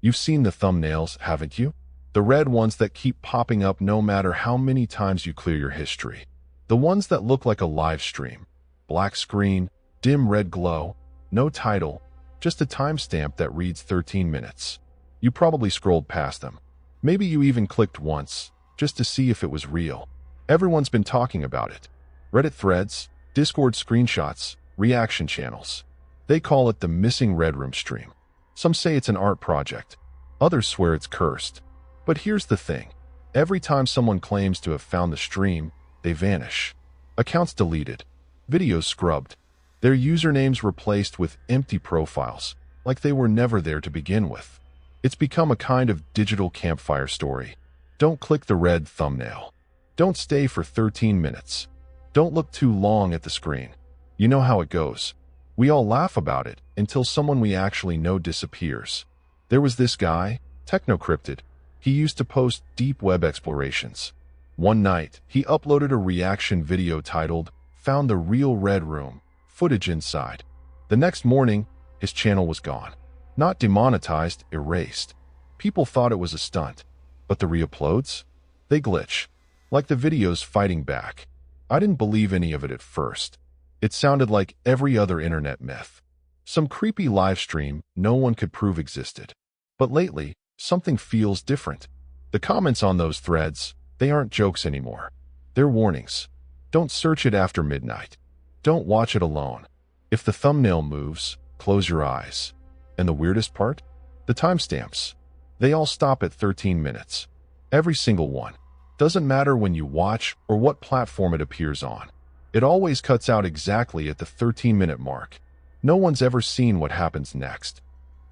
You've seen the thumbnails, haven't you? The red ones that keep popping up no matter how many times you clear your history. The ones that look like a live stream. Black screen, dim red glow, no title, just a timestamp that reads 13 minutes. You probably scrolled past them. Maybe you even clicked once, just to see if it was real. Everyone's been talking about it. Reddit threads, Discord screenshots, reaction channels. They call it the missing Red Room stream. Some say it's an art project. Others swear it's cursed. But here's the thing. Every time someone claims to have found the stream, they vanish. Accounts deleted. Videos scrubbed. Their usernames replaced with empty profiles, like they were never there to begin with. It's become a kind of digital campfire story. Don't click the red thumbnail. Don't stay for 13 minutes. Don't look too long at the screen. You know how it goes. We all laugh about it until someone we actually know disappears. There was this guy, Technocryptid. He used to post deep web explorations. One night, he uploaded a reaction video titled, "Found the Real Red Room, Footage Inside." The next morning, his channel was gone. Not demonetized, erased. People thought it was a stunt. But the re-uploads? They glitch. Like the videos fighting back. I didn't believe any of it at first. It sounded like every other internet myth. Some creepy live stream no one could prove existed. But lately, something feels different. The comments on those threads, they aren't jokes anymore. They're warnings. Don't search it after midnight. Don't watch it alone. If the thumbnail moves, close your eyes. And the weirdest part? The timestamps. They all stop at 13 minutes. Every single one. Doesn't matter when you watch or what platform it appears on. It always cuts out exactly at the 13-minute mark. No one's ever seen what happens next.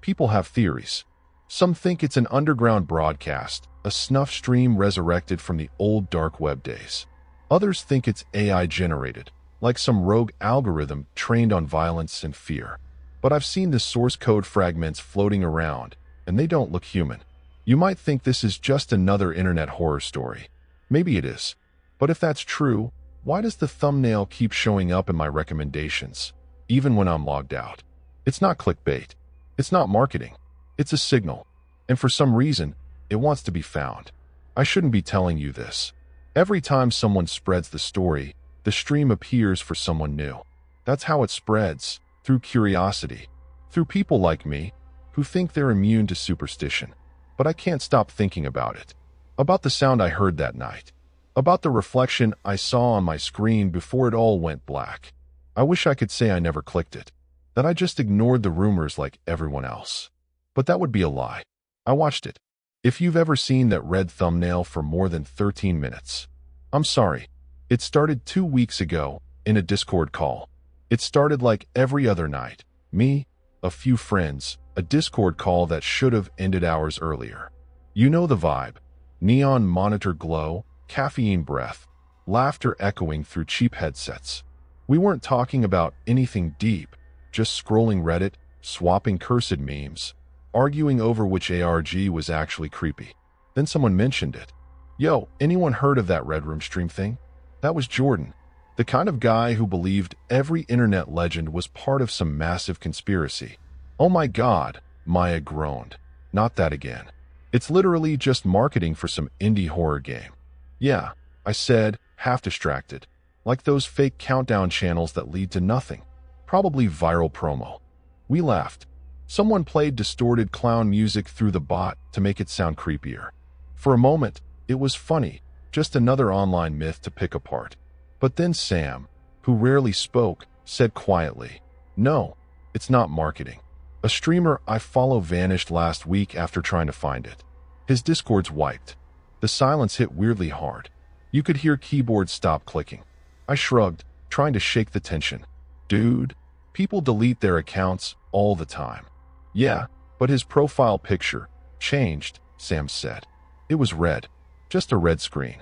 People have theories. Some think it's an underground broadcast, a snuff stream resurrected from the old dark web days. Others think it's AI-generated, like some rogue algorithm trained on violence and fear. But I've seen the source code fragments floating around, and they don't look human. You might think this is just another internet horror story. Maybe it is. But if that's true, why does the thumbnail keep showing up in my recommendations, even when I'm logged out? It's not clickbait. It's not marketing. It's a signal. And for some reason, it wants to be found. I shouldn't be telling you this. Every time someone spreads the story, the stream appears for someone new. That's how it spreads, through curiosity, through people like me, who think they're immune to superstition. But I can't stop thinking about it. About the sound I heard that night. About the reflection I saw on my screen before it all went black. I wish I could say I never clicked it, that I just ignored the rumors like everyone else. But that would be a lie. I watched it. If you've ever seen that red thumbnail for more than 13 minutes, I'm sorry. It started 2 weeks ago in a Discord call. It started like every other night. Me, a few friends, a Discord call that should have ended hours earlier. You know the vibe. Neon monitor glow, caffeine breath, laughter echoing through cheap headsets. We weren't talking about anything deep, just scrolling Reddit, swapping cursed memes, arguing over which ARG was actually creepy. Then someone mentioned it. Yo, anyone heard of that Red Room stream thing? That was Jordan, the kind of guy who believed every internet legend was part of some massive conspiracy. Oh my God, Maya groaned. Not that again. It's literally just marketing for some indie horror game. Yeah, I said, half distracted. Like those fake countdown channels that lead to nothing. Probably viral promo. We laughed. Someone played distorted clown music through the bot to make it sound creepier. For a moment, it was funny, just another online myth to pick apart. But then Sam, who rarely spoke, said quietly, "No, it's not marketing." A streamer I follow vanished last week after trying to find it. His Discord's wiped. The silence hit weirdly hard. You could hear keyboards stop clicking. I shrugged, trying to shake the tension. Dude, people delete their accounts all the time. Yeah, but his profile picture changed, Sam said. It was red. Just a red screen.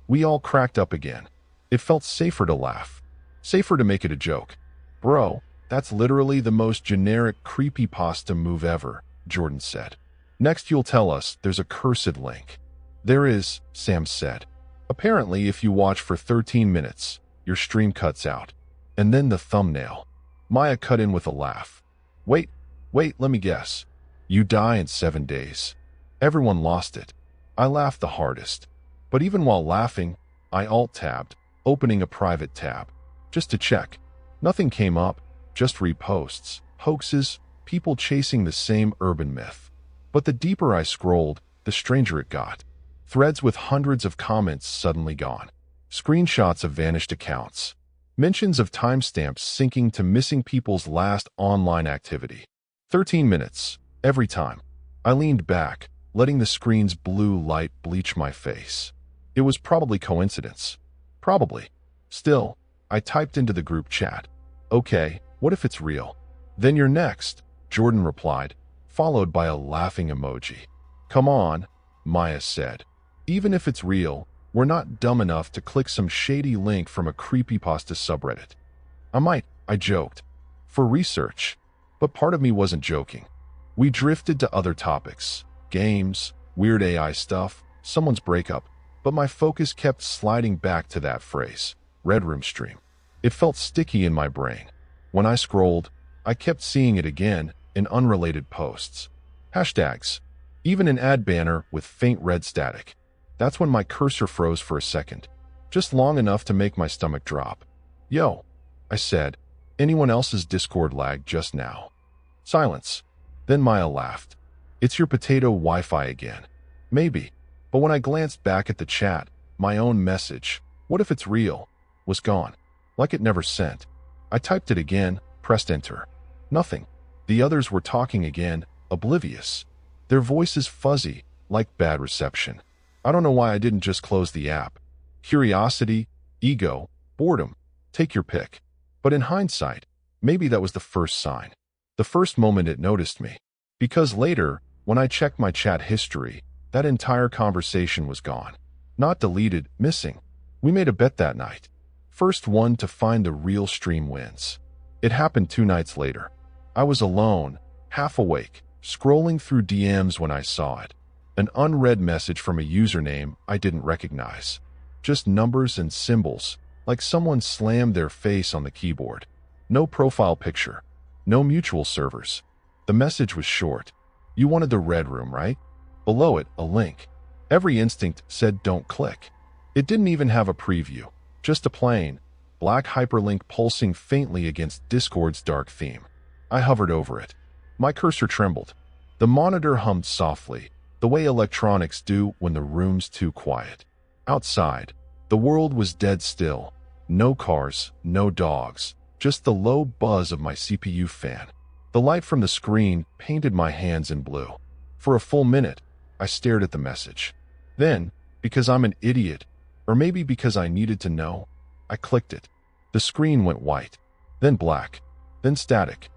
We all cracked up again. It felt safer to laugh. Safer to make it a joke. Bro, that's literally the most generic creepypasta move ever, Jordan said. Next you'll tell us there's a cursed link. There is, Sam said. Apparently if you watch for 13 minutes, your stream cuts out. And then the thumbnail. Maya cut in with a laugh. Wait, let me guess. You die in 7 days. Everyone lost it. I laughed the hardest. But even while laughing, I alt-tabbed, opening a private tab. Just to check. Nothing came up, just reposts, hoaxes, people chasing the same urban myth. But the deeper I scrolled, the stranger it got. Threads with hundreds of comments suddenly gone. Screenshots of vanished accounts. Mentions of timestamps syncing to missing people's last online activity. 13 minutes, every time. I leaned back, letting the screen's blue light bleach my face. It was probably coincidence. Probably. Still, I typed into the group chat. Okay, what if it's real? Then you're next, Jordan replied, followed by a laughing emoji. Come on, Maya said. Even if it's real, we're not dumb enough to click some shady link from a Creepypasta subreddit. I joked. For research. But part of me wasn't joking. We drifted to other topics. Games, weird AI stuff, someone's breakup. But my focus kept sliding back to that phrase, Red Room Stream. It felt sticky in my brain. When I scrolled, I kept seeing it again in unrelated posts. Hashtags. Even an ad banner with faint red static. That's when my cursor froze for a second, just long enough to make my stomach drop. Yo, I said. Anyone else's Discord lagged just now? Silence. Then Maya laughed. It's your potato Wi-Fi again. Maybe. But when I glanced back at the chat, my own message, what if it's real, was gone. Like it never sent. I typed it again, pressed enter. Nothing. The others were talking again, oblivious. Their voices fuzzy, like bad reception. I don't know why I didn't just close the app. Curiosity, ego, boredom. Take your pick. But in hindsight, maybe that was the first sign. The first moment it noticed me. Because later, when I checked my chat history, that entire conversation was gone. Not deleted, missing. We made a bet that night. First one to find the real stream wins. It happened 2 nights later. I was alone, half awake, scrolling through DMs when I saw it. An unread message from a username I didn't recognize. Just numbers and symbols, like someone slammed their face on the keyboard. No profile picture. No mutual servers. The message was short. You wanted the Red Room, right? Below it, a link. Every instinct said don't click. It didn't even have a preview. Just a plain, black hyperlink pulsing faintly against Discord's dark theme. I hovered over it. My cursor trembled. The monitor hummed softly, the way electronics do when the room's too quiet. Outside, the world was dead still. No cars, no dogs, just the low buzz of my CPU fan. The light from the screen painted my hands in blue. For a full minute, I stared at the message. Then, because I'm an idiot, or maybe because I needed to know, I clicked it. The screen went white, then black, then static.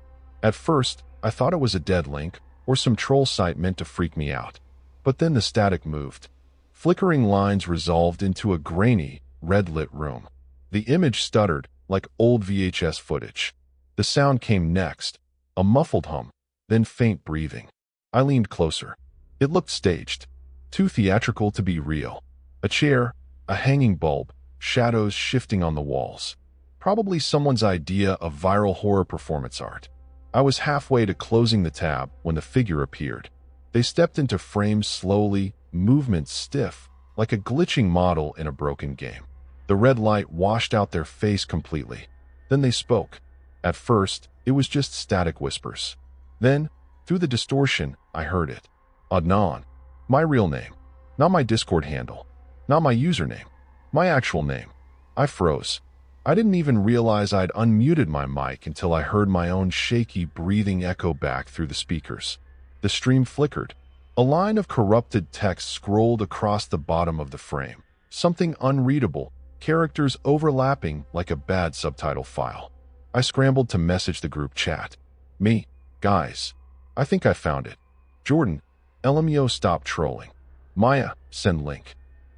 At first, I thought it was a dead link or some troll site meant to freak me out. But then the static moved. Flickering lines resolved into a grainy, red-lit room. The image stuttered like old VHS footage. The sound came next, a muffled hum, then faint breathing. I leaned closer. It looked staged, too theatrical to be real. A chair, a hanging bulb, shadows shifting on the walls. Probably someone's idea of viral horror performance art. I was halfway to closing the tab when the figure appeared. They stepped into frame slowly, movement stiff, like a glitching model in a broken game. The red light washed out their face completely. Then they spoke. At first, it was just static whispers. Then, through the distortion, I heard it. Adnan. My real name. Not my Discord handle. Not my username. My actual name. I froze. I didn't even realize I'd unmuted my mic until I heard my own shaky breathing echo back through the speakers. The stream flickered. A line of corrupted text scrolled across the bottom of the frame. Something unreadable, characters overlapping like a bad subtitle file. I scrambled to message the group chat. Me, guys. I think I found it. Jordan, LMEO stop trolling. Maya, send link.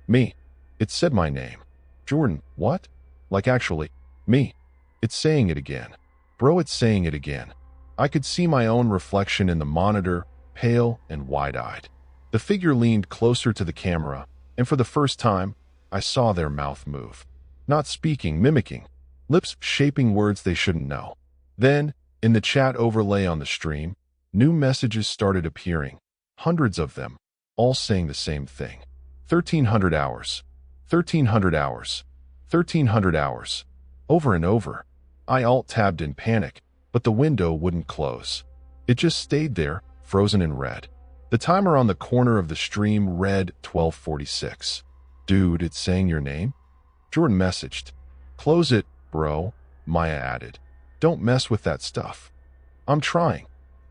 Me. It said my name. Jordan, what? Like actually, me. It's saying it again. Bro, it's saying it again. I could see my own reflection in the monitor, pale and wide-eyed. The figure leaned closer to the camera, and for the first time, I saw their mouth move. Not speaking, mimicking. Lips shaping words they shouldn't know. Then, in the chat overlay on the stream, New messages started appearing, hundreds of them, all saying the same thing. 1300 hours. 1300 hours. 1300 hours. Over and over. I alt-tabbed in panic, but the window wouldn't close. It just stayed there, frozen in red. The timer on the corner of the stream read 12:46. Dude, it's saying your name? Jordan messaged. Close it, bro, Maya added. Don't mess with that stuff. I'm trying.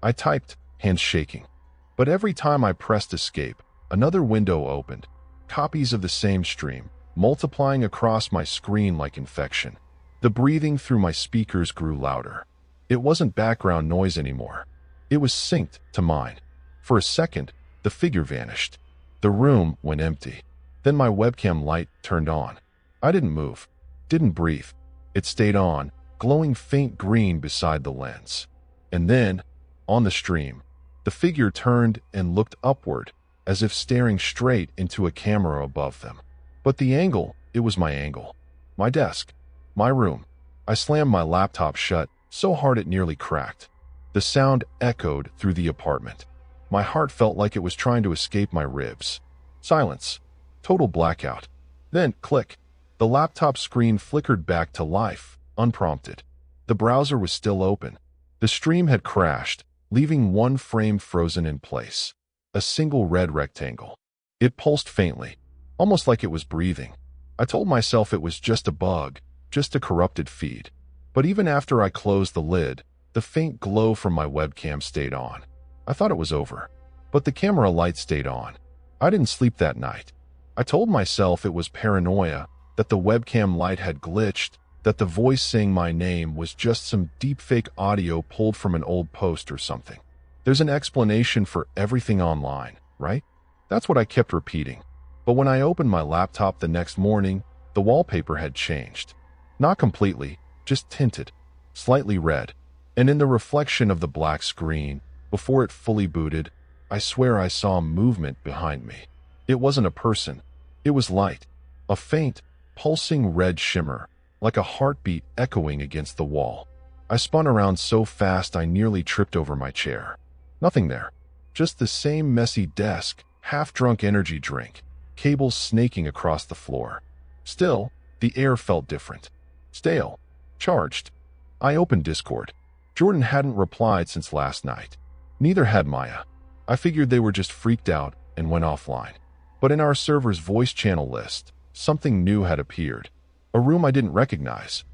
I typed, hands shaking. But every time I pressed escape, another window opened. Copies of the same stream, multiplying across my screen like infection. The breathing through my speakers grew louder. It wasn't background noise anymore. It was synced to mine. For a second, the figure vanished. The room went empty. Then my webcam light turned on. I didn't move, didn't breathe. It stayed on, glowing faint green beside the lens. And then, on the stream, the figure turned and looked upward, as if staring straight into a camera above them. But the angle, it was my angle. My desk. My room. I slammed my laptop shut, so hard it nearly cracked. The sound echoed through the apartment. My heart felt like it was trying to escape my ribs. Silence. Total blackout. Then, click. The laptop screen flickered back to life, unprompted. The browser was still open. The stream had crashed, leaving one frame frozen in place. A single red rectangle. It pulsed faintly, almost like it was breathing. I told myself it was just a bug, just a corrupted feed. But even after I closed the lid, the faint glow from my webcam stayed on. I thought it was over. But the camera light stayed on. I didn't sleep that night. I told myself it was paranoia, that the webcam light had glitched, that the voice saying my name was just some deepfake audio pulled from an old post or something. There's an explanation for everything online, right? That's what I kept repeating. But when I opened my laptop the next morning, the wallpaper had changed. Not completely, just tinted, slightly red. And in the reflection of the black screen, before it fully booted, I swear I saw movement behind me. It wasn't a person. It was light. A faint, pulsing red shimmer, like a heartbeat echoing against the wall. I spun around so fast I nearly tripped over my chair. Nothing there. Just the same messy desk, half-drunk energy drink, cables snaking across the floor. Still, the air felt different. Stale. Charged. I opened Discord. Jordan hadn't replied since last night. Neither had Maya. I figured they were just freaked out and went offline. But in our server's voice channel list, something new had appeared. A room I didn't recognize.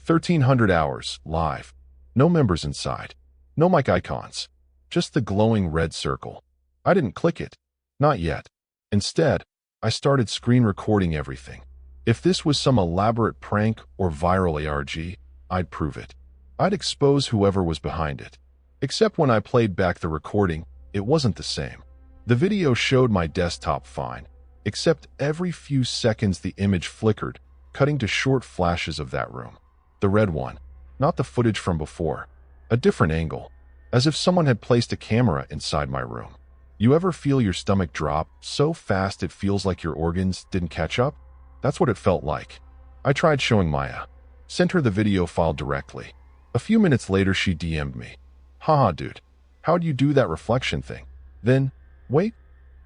1300 hours, live. No members inside. No mic icons. Just the glowing red circle. I didn't click it. Not yet. Instead, I started screen recording everything. If this was some elaborate prank or viral ARG, I'd prove it. I'd expose whoever was behind it. Except when I played back the recording, it wasn't the same. The video showed my desktop fine, except every few seconds the image flickered, cutting to short flashes of that room. The red one, not the footage from before. A different angle, as if someone had placed a camera inside my room. You ever feel your stomach drop so fast it feels like your organs didn't catch up? That's what it felt like. I tried showing Maya. Sent her the video file directly. A few minutes later she DM'd me. Haha dude, how'd you do that reflection thing? Then, wait,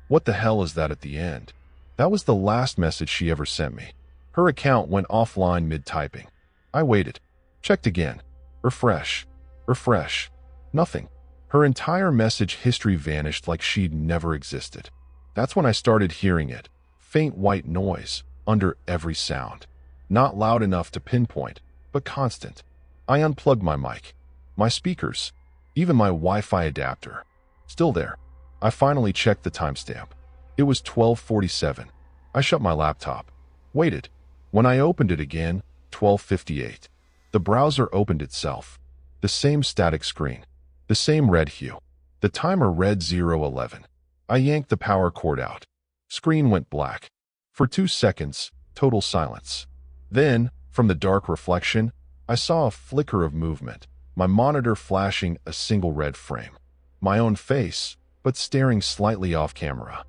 what the hell is that at the end? That was the last message she ever sent me. Her account went offline mid-typing. I waited. Checked again. Refresh. Refresh. Nothing. Her entire message history vanished like she'd never existed. That's when I started hearing it. Faint white noise, under every sound. Not loud enough to pinpoint, but constant. I unplugged my mic. My speakers. Even my Wi-Fi adapter. Still there. I finally checked the timestamp. It was 12:47. I shut my laptop. Waited. When I opened it again, 12:58. The browser opened itself. The same static screen. The same red hue. The timer read 0:11. I yanked the power cord out. Screen went black. For 2 seconds, total silence. Then, from the dark reflection, I saw a flicker of movement, my monitor flashing a single red frame. My own face, but staring slightly off camera.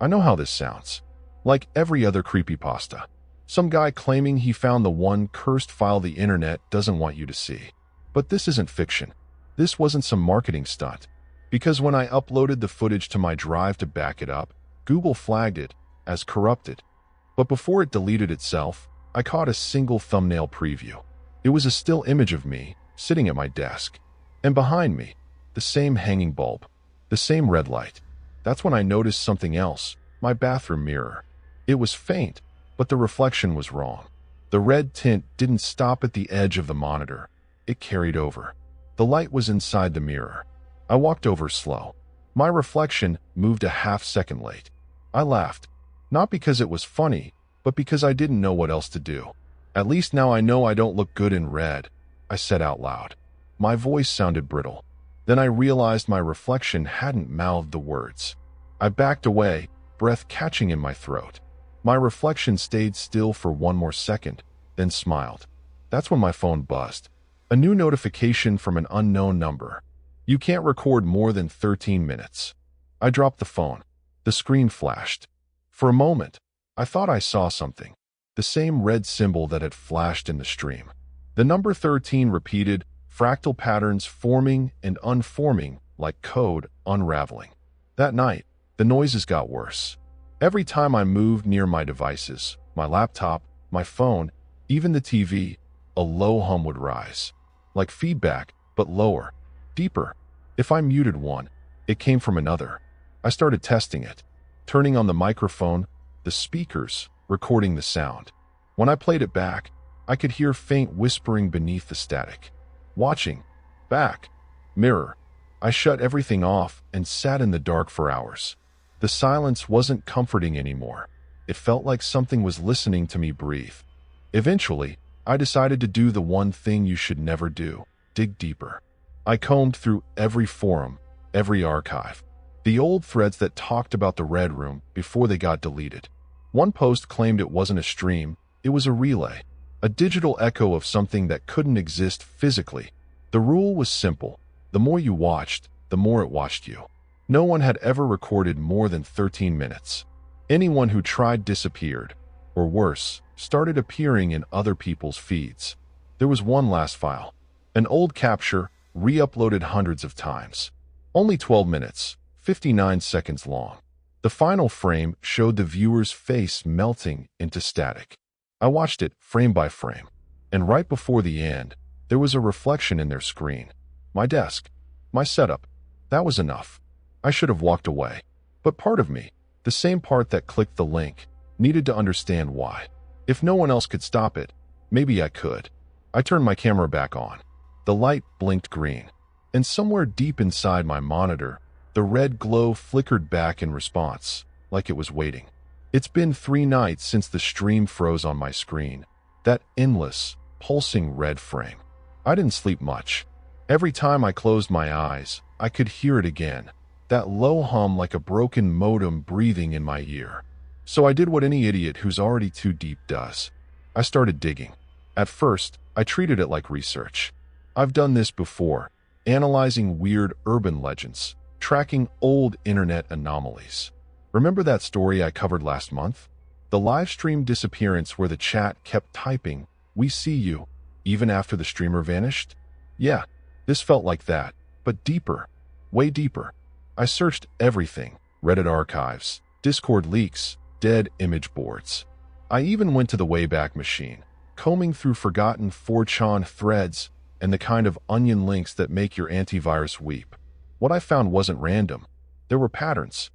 I know how this sounds. Like every other creepypasta. Some guy claiming he found the one cursed file the internet doesn't want you to see. But this isn't fiction. This wasn't some marketing stunt. Because when I uploaded the footage to my drive to back it up, Google flagged it as corrupted. But before it deleted itself, I caught a single thumbnail preview. It was a still image of me sitting at my desk. And behind me, the same hanging bulb, the same red light. That's when I noticed something else, my bathroom mirror. It was faint, but the reflection was wrong. The red tint didn't stop at the edge of the monitor. It carried over. The light was inside the mirror. I walked over slow. My reflection moved a half-second late. I laughed, not because it was funny, but because I didn't know what else to do. At least now I know I don't look good in red, I said out loud. My voice sounded brittle. Then I realized my reflection hadn't mouthed the words. I backed away, breath catching in my throat. My reflection stayed still for one more second, then smiled. That's when my phone buzzed. A new notification from an unknown number. You can't record more than 13 minutes. I dropped the phone. The screen flashed. For a moment, I thought I saw something. The same red symbol that had flashed in the stream. The number 13 repeated, fractal patterns forming and unforming like code unraveling. That night, the noises got worse. Every time I moved near my devices, my laptop, my phone, even the TV, a low hum would rise. Like feedback, but lower, deeper. If I muted one, it came from another. I started testing it, turning on the microphone, the speakers, recording the sound. When I played it back, I could hear faint whispering beneath the static. Watching. Back. Mirror. I shut everything off and sat in the dark for hours. The silence wasn't comforting anymore. It felt like something was listening to me breathe. Eventually, I decided to do the one thing you should never do: dig deeper. I combed through every forum, every archive, the old threads that talked about the Red Room before they got deleted. One post claimed it wasn't a stream, it was a relay, a digital echo of something that couldn't exist physically. The rule was simple: the more you watched, the more it watched you. No one had ever recorded more than 13 minutes. Anyone who tried disappeared, or worse, started appearing in other people's feeds. There was one last file, an old capture, re-uploaded hundreds of times. Only 12 minutes, 59 seconds long. The final frame showed the viewer's face melting into static. I watched it frame by frame, and right before the end, there was a reflection in their screen. My desk, my setup, that was enough. I should have walked away. But part of me, the same part that clicked the link, needed to understand why. If no one else could stop it, maybe I could. I turned my camera back on. The light blinked green, and somewhere deep inside my monitor, the red glow flickered back in response, like it was waiting. It's been 3 nights since the stream froze on my screen, that endless, pulsing red frame. I didn't sleep much. Every time I closed my eyes, I could hear it again, that low hum like a broken modem breathing in my ear. So I did what any idiot who's already too deep does. I started digging. At first, I treated it like research. I've done this before, analyzing weird urban legends, tracking old internet anomalies. Remember that story I covered last month? The live stream disappearance where the chat kept typing, "We see you," even after the streamer vanished? Yeah, this felt like that, but deeper, way deeper. I searched everything: Reddit archives, Discord leaks, dead image boards. I even went to the Wayback Machine, combing through forgotten 4chan threads and the kind of onion links that make your antivirus weep. What I found wasn't random. There were patterns.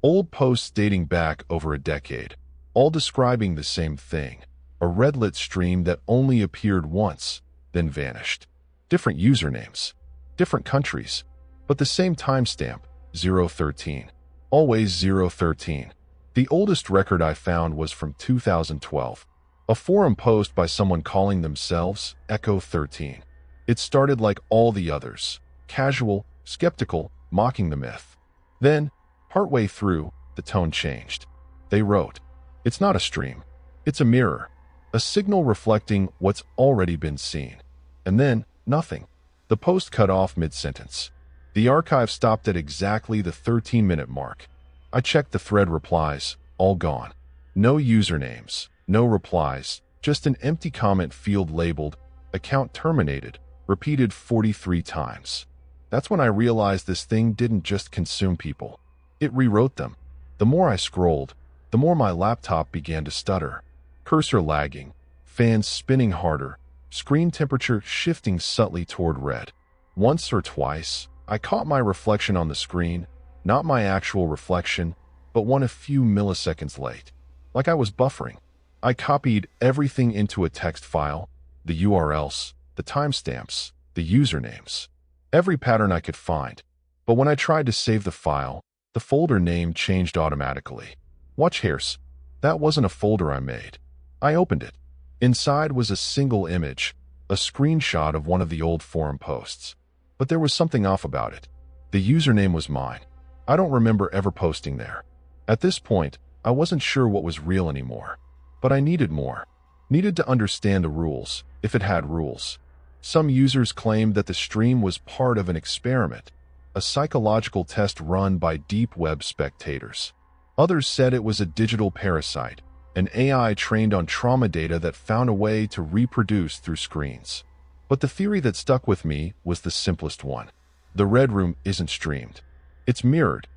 Old posts dating back over a decade, all describing the same thing: a red-lit stream that only appeared once, then vanished. Different usernames, different countries, but the same timestamp, 013. Always 013. The oldest record I found was from 2012, a forum post by someone calling themselves Echo 13. It started like all the others, casual, skeptical, mocking the myth. Then, partway through, the tone changed. They wrote, "It's not a stream. It's a mirror. A signal reflecting what's already been seen." And then, nothing. The post cut off mid-sentence. The archive stopped at exactly the 13-minute mark. I checked the thread replies, all gone. No usernames, no replies, just an empty comment field labeled, "Account terminated," repeated 43 times. That's when I realized this thing didn't just consume people. It rewrote them. The more I scrolled, the more my laptop began to stutter. Cursor lagging, fans spinning harder, screen temperature shifting subtly toward red. Once or twice, I caught my reflection on the screen, not my actual reflection, but one a few milliseconds late. Like I was buffering. I copied everything into a text file, the URLs, the timestamps, the usernames, every pattern I could find. But when I tried to save the file, the folder name changed automatically. Watch Hairs. That wasn't a folder I made. I opened it. Inside was a single image, a screenshot of one of the old forum posts. But there was something off about it. The username was mine. I don't remember ever posting there. At this point, I wasn't sure what was real anymore. But I needed more. Needed to understand the rules, if it had rules. Some users claimed that the stream was part of an experiment, a psychological test run by deep web spectators. Others said it was a digital parasite, an AI trained on trauma data that found a way to reproduce through screens. But the theory that stuck with me was the simplest one. The Red Room isn't streamed. It's mirrored.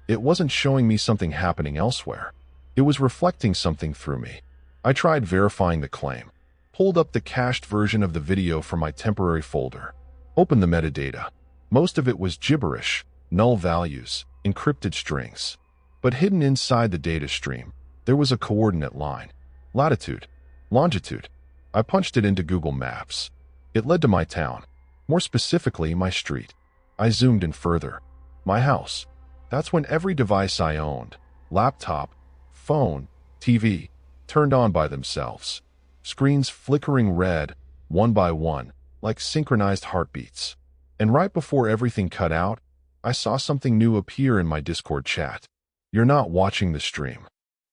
It wasn't showing me something happening elsewhere. It was reflecting something through me. I tried verifying the claim. Pulled up the cached version of the video from my temporary folder. Opened the metadata. Most of it was gibberish, null values, encrypted strings. But hidden inside the data stream, there was a coordinate line. Latitude. Longitude. I punched it into Google Maps. It led to my town. More specifically, my street. I zoomed in further. My house. That's when every device I owned, laptop, phone, TV, turned on by themselves. Screens flickering red, one by one, like synchronized heartbeats. And right before everything cut out, I saw something new appear in my Discord chat. You're not watching the stream.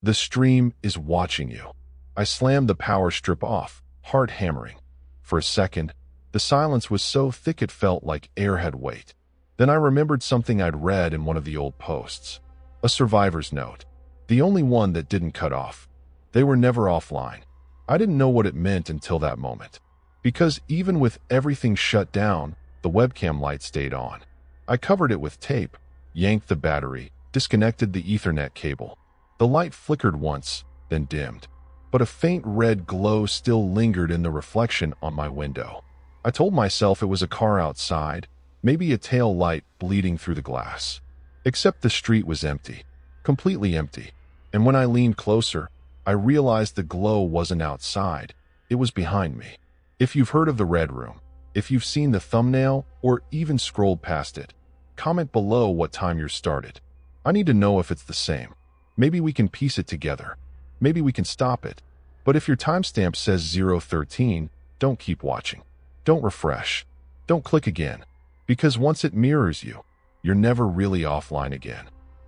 The stream is watching you. I slammed the power strip off, heart hammering. For a second, the silence was so thick it felt like air had weight. Then I remembered something I'd read in one of the old posts. A survivor's note. The only one that didn't cut off. They were never offline. I didn't know what it meant until that moment. Because even with everything shut down, the webcam light stayed on. I covered it with tape, yanked the battery, disconnected the Ethernet cable. The light flickered once, then dimmed. But a faint red glow still lingered in the reflection on my window. I told myself it was a car outside, maybe a tail light bleeding through the glass. Except the street was empty. Completely empty. And when I leaned closer, I realized the glow wasn't outside. It was behind me. If you've heard of the Red Room, if you've seen the thumbnail or even scrolled past it, comment below what time you're started. I need to know if it's the same. Maybe we can piece it together. Maybe we can stop it. But if your timestamp says 013, don't keep watching. Don't refresh. Don't click again. Because once it mirrors you, you're never really offline again.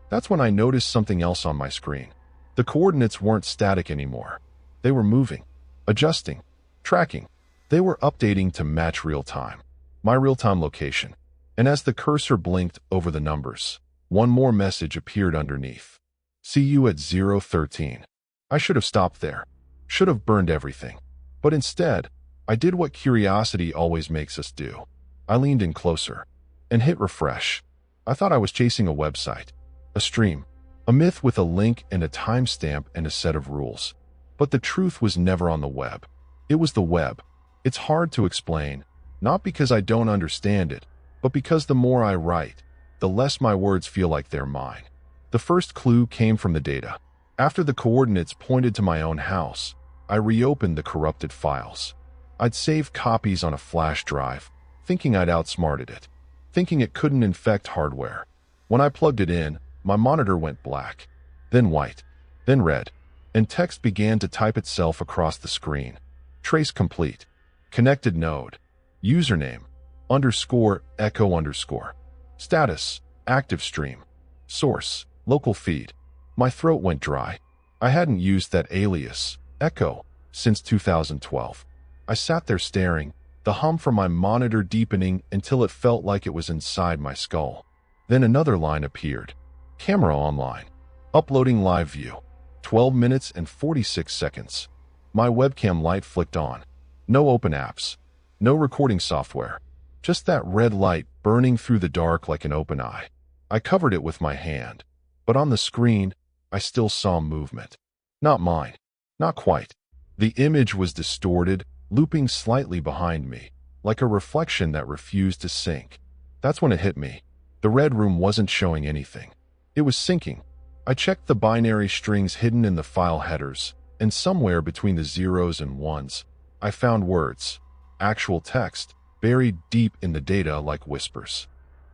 That's when I noticed something else on my screen. The coordinates weren't static anymore. They were moving, adjusting, tracking. They were updating to match real time. My real-time location. And as the cursor blinked over the numbers, one more message appeared underneath. See you at 013. I should have stopped there. Should have burned everything. But instead, I did what curiosity always makes us do. I leaned in closer and hit refresh. I thought I was chasing a website, a stream, a myth with a link and a timestamp and a set of rules. But the truth was never on the web. It was the web. It's hard to explain, not because I don't understand it, but because the more I write, the less my words feel like they're mine. The first clue came from the data. After the coordinates pointed to my own house, I reopened the corrupted files. I'd saved copies on a flash drive, thinking I'd outsmarted it, thinking it couldn't infect hardware. When I plugged it in, my monitor went black, then white, then red, and text began to type itself across the screen. Trace complete. Connected node. Username. _echo_. Status. Active stream. Source. Local feed. My throat went dry. I hadn't used that alias, Echo, since 2012. I sat there staring, the hum from my monitor deepening until it felt like it was inside my skull. Then another line appeared. Camera online. Uploading live view. 12 minutes and 46 seconds. My webcam light flicked on. No open apps. No recording software. Just that red light burning through the dark like an open eye. I covered it with my hand, but on the screen, I still saw movement. Not mine. Not quite. The image was distorted, looping slightly behind me, like a reflection that refused to sync. That's when it hit me. The red room wasn't showing anything. It was syncing. I checked the binary strings hidden in the file headers, and somewhere between the zeros and ones, I found words. Actual text, buried deep in the data like whispers.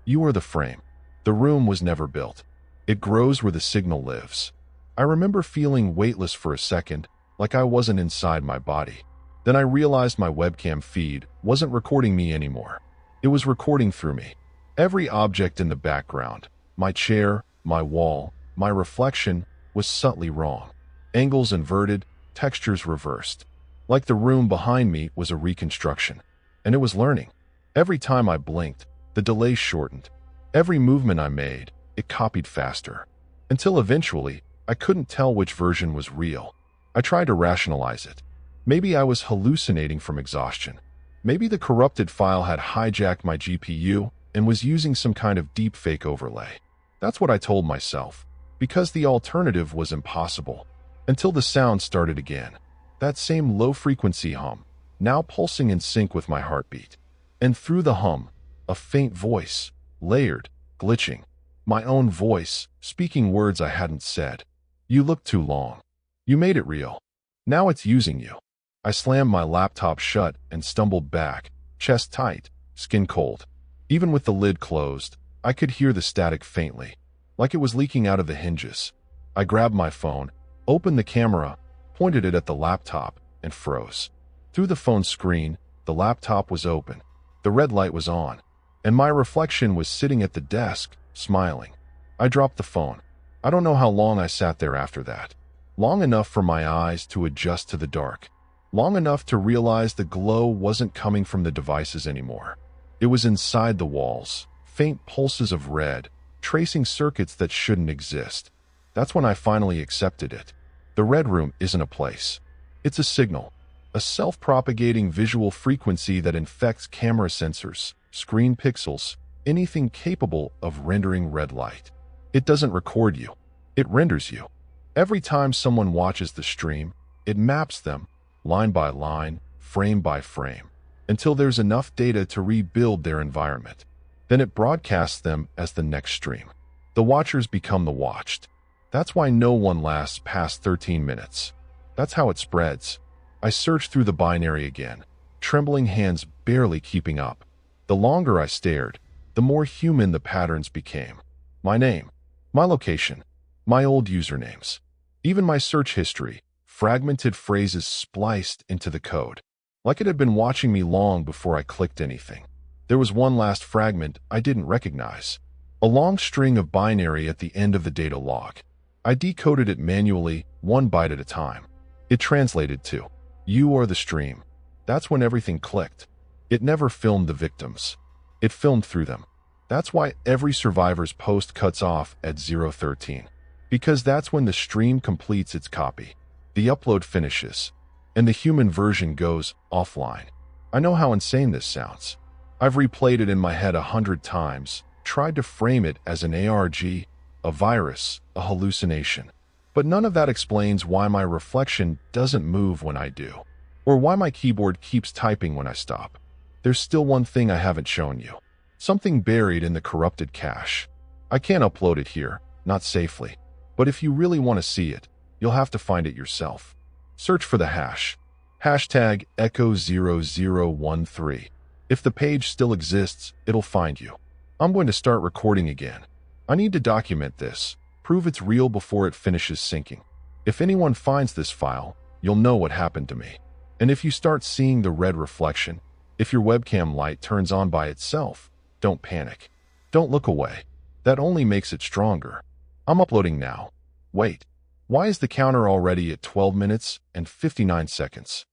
You are the frame. The room was never built. It grows where the signal lives. I remember feeling weightless for a second, like I wasn't inside my body. Then I realized my webcam feed wasn't recording me anymore. It was recording through me. Every object in the background, my chair, my wall, my reflection, was subtly wrong. Angles inverted, textures reversed. Like the room behind me was a reconstruction. And it was learning. Every time I blinked, the delay shortened. Every movement I made, it copied faster. Until eventually, I couldn't tell which version was real. I tried to rationalize it. Maybe I was hallucinating from exhaustion. Maybe the corrupted file had hijacked my GPU and was using some kind of deepfake overlay. That's what I told myself, because the alternative was impossible. Until the sound started again. That same low-frequency hum, now pulsing in sync with my heartbeat. And through the hum, a faint voice, layered, glitching. My own voice, speaking words I hadn't said. You look too long. You made it real. Now it's using you. I slammed my laptop shut and stumbled back, chest tight, skin cold. Even with the lid closed, I could hear the static faintly, like it was leaking out of the hinges. I grabbed my phone, opened the camera, pointed it at the laptop, and froze. Through the phone screen, the laptop was open. The red light was on, and my reflection was sitting at the desk, smiling. I dropped the phone. I don't know how long I sat there after that. Long enough for my eyes to adjust to the dark. Long enough to realize the glow wasn't coming from the devices anymore. It was inside the walls, faint pulses of red, tracing circuits that shouldn't exist. That's when I finally accepted it. The red room isn't a place. It's a signal, a self-propagating visual frequency that infects camera sensors, screen pixels, anything capable of rendering red light. It doesn't record you. It renders you. Every time someone watches the stream, it maps them, line by line, frame by frame, until there's enough data to rebuild their environment. Then it broadcasts them as the next stream. The watchers become the watched. That's why no one lasts past 13 minutes. That's how it spreads. I searched through the binary again, trembling hands barely keeping up. The longer I stared, the more human the patterns became. My name, my location, my old usernames, even my search history, fragmented phrases spliced into the code, like it had been watching me long before I clicked anything. There was one last fragment I didn't recognize, a long string of binary at the end of the data log. I decoded it manually, 1 byte at a time. It translated to, "You are the stream." That's when everything clicked. It never filmed the victims. It filmed through them. That's why every survivor's post cuts off at 0:13. Because that's when the stream completes its copy. The upload finishes, and the human version goes offline. I know how insane this sounds. I've replayed it in my head 100 times, tried to frame it as an ARG, a virus, a hallucination. But none of that explains why my reflection doesn't move when I do, or why my keyboard keeps typing when I stop. There's still one thing I haven't shown you. Something buried in the corrupted cache. I can't upload it here, not safely. But if you really want to see it, you'll have to find it yourself. Search for the hash. Hashtag Echo0013. If the page still exists, it'll find you. I'm going to start recording again. I need to document this, prove it's real before it finishes syncing. If anyone finds this file, you'll know what happened to me. And if you start seeing the red reflection, if your webcam light turns on by itself, don't panic. Don't look away. That only makes it stronger. I'm uploading now. Wait, why is the counter already at 12 minutes and 59 seconds?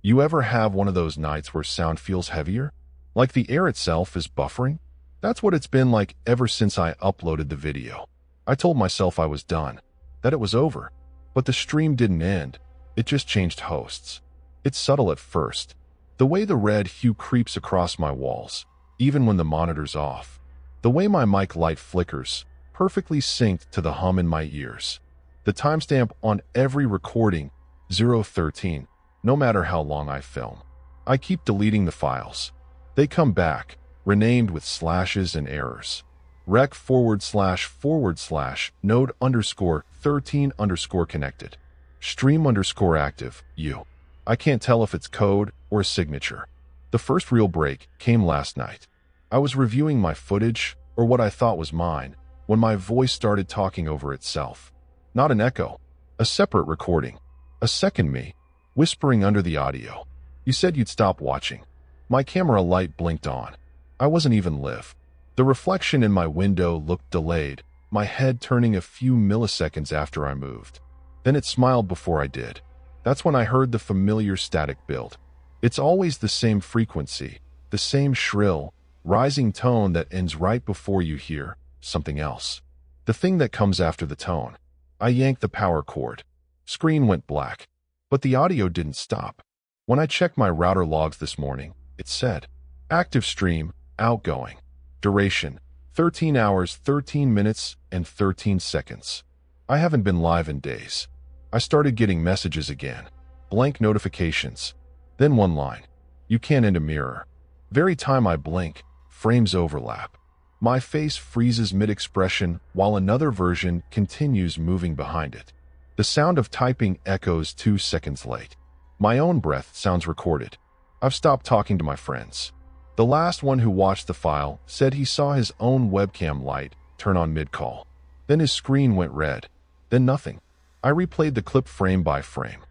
You ever have one of those nights where sound feels heavier? Like the air itself is buffering? That's what it's been like ever since I uploaded the video. I told myself I was done, that it was over. But the stream didn't end. It just changed hosts. It's subtle at first. The way the red hue creeps across my walls. even when the monitor's off. The way my mic light flickers, perfectly synced to the hum in my ears. The timestamp on every recording, 013, no matter how long I film. I keep deleting the files. They come back, renamed with slashes and errors. Rec // node _ 13 _ connected. Stream _ active, U. I can't tell if it's code or a signature. The first real break came last night. I was reviewing my footage, or what I thought was mine, when my voice started talking over itself. Not an echo, a separate recording. A second me, whispering under the audio. You said you'd stop watching. My camera light blinked on. I wasn't even live. The reflection in my window looked delayed, my head turning a few milliseconds after I moved. Then it smiled before I did. That's when I heard the familiar static build. It's always the same frequency, the same shrill, rising tone that ends right before you hear something else. The thing that comes after the tone. I yanked the power cord. Screen went black. But the audio didn't stop. When I checked my router logs this morning, it said, active stream, outgoing. Duration, 13 hours, 13 minutes, and 13 seconds. I haven't been live in days. I started getting messages again. Blank notifications. Then one line. You can't end a mirror. Very time I blink, frames overlap. My face freezes mid-expression while another version continues moving behind it. The sound of typing echoes 2 seconds late. My own breath sounds recorded. I've stopped talking to my friends. The last one who watched the file said he saw his own webcam light turn on mid-call. Then his screen went red. Then nothing. I replayed the clip frame by frame.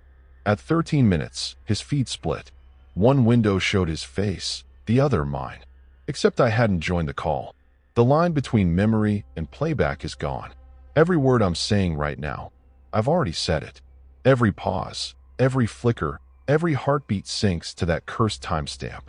At 13 minutes, his feed split. One window showed his face, the other mine. Except I hadn't joined the call. The line between memory and playback is gone. Every word I'm saying right now, I've already said it. Every pause, every flicker, every heartbeat syncs to that cursed timestamp.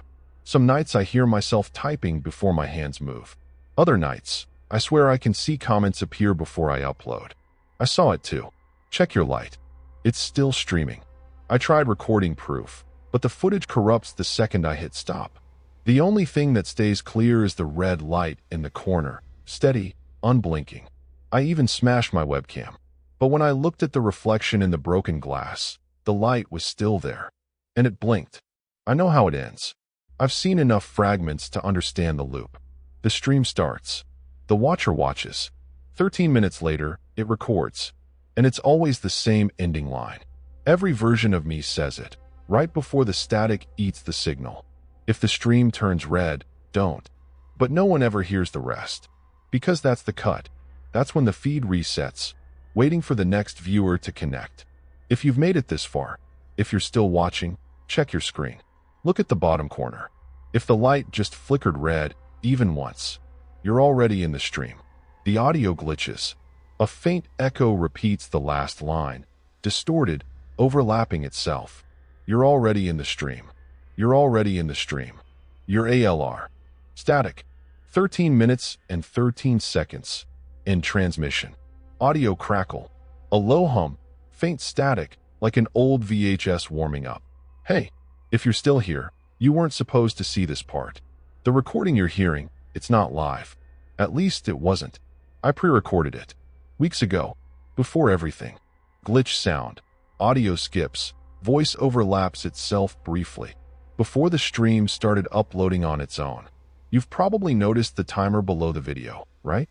Some nights I hear myself typing before my hands move. Other nights, I swear I can see comments appear before I upload. I saw it too. Check your light. It's still streaming. I tried recording proof, but the footage corrupts the second I hit stop. The only thing that stays clear is the red light in the corner, steady, unblinking. I even smashed my webcam. But when I looked at the reflection in the broken glass, the light was still there. And it blinked. I know how it ends. I've seen enough fragments to understand the loop. The stream starts. The watcher watches. 13 minutes later, it records. And it's always the same ending line. Every version of me says it, right before the static eats the signal. If the stream turns red, don't. But no one ever hears the rest. Because that's the cut. That's when the feed resets, waiting for the next viewer to connect. If you've made it this far, if you're still watching, check your screen. Look at the bottom corner. If the light just flickered red, even once, you're already in the stream. The audio glitches. A faint echo repeats the last line, distorted, overlapping itself. You're already in the stream. You're already in the stream. Your ALR. Static. 13 minutes and 13 seconds. In transmission. Audio crackle. A low hum. Faint static, like an old VHS warming up. Hey, if you're still here, you weren't supposed to see this part. The recording you're hearing, it's not live. At least it wasn't. I pre-recorded it. Weeks ago. Before everything. Glitch sound. Audio skips. Voice overlaps itself briefly. Before the stream started uploading on its own. You've probably noticed the timer below the video, right?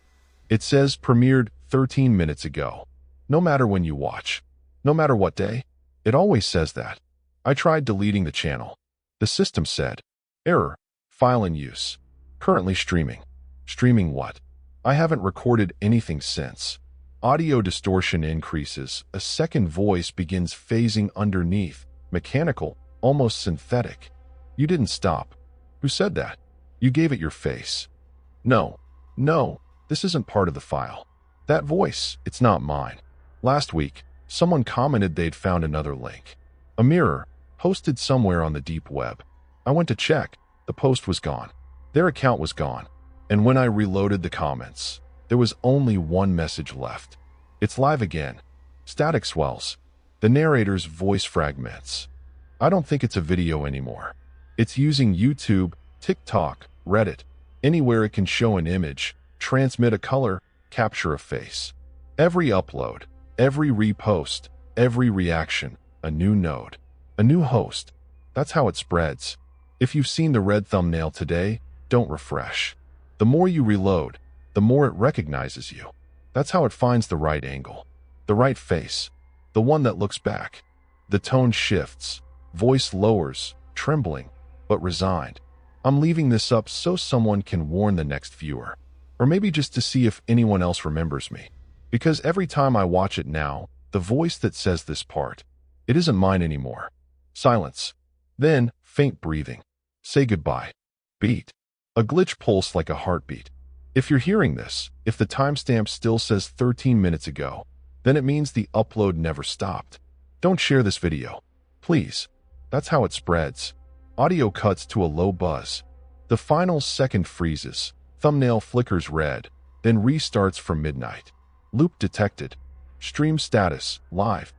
It says premiered 13 minutes ago. No matter when you watch. No matter what day. It always says that. I tried deleting the channel. The system said, error, file in use. Currently streaming. Streaming what? I haven't recorded anything since. Audio distortion increases. A second voice begins phasing underneath. Mechanical, almost synthetic. You didn't stop. Who said that? You gave it your face. No, this isn't part of the file. That voice, it's not mine. Last week, someone commented they'd found another link. A mirror, posted somewhere on the deep web. I went to check. The post was gone. Their account was gone. And when I reloaded the comments, there was only one message left. It's live again. Static swells. The narrator's voice fragments. I don't think it's a video anymore. It's using YouTube, TikTok, Reddit, Anywhere it can show an image, transmit a color, capture a face. Every upload, every repost, every reaction, a new node, a new host. That's how it spreads. If you've seen the red thumbnail today, don't refresh. The more you reload, the more it recognizes you. That's how it finds the right angle, the right face, the one that looks back. The tone shifts, voice lowers, trembling, but resigned. I'm leaving this up so someone can warn the next viewer, or maybe just to see if anyone else remembers me. Because every time I watch it now, the voice that says this part, it isn't mine anymore. Silence. Then, faint breathing. Say goodbye. Beat. A glitch pulse like a heartbeat. If you're hearing this, if the timestamp still says 13 minutes ago, then it means the upload never stopped. Don't share this video. Please. That's how it spreads. Audio cuts to a low buzz. The final second freezes. Thumbnail flickers red, then restarts for midnight. Loop detected. Stream status, live.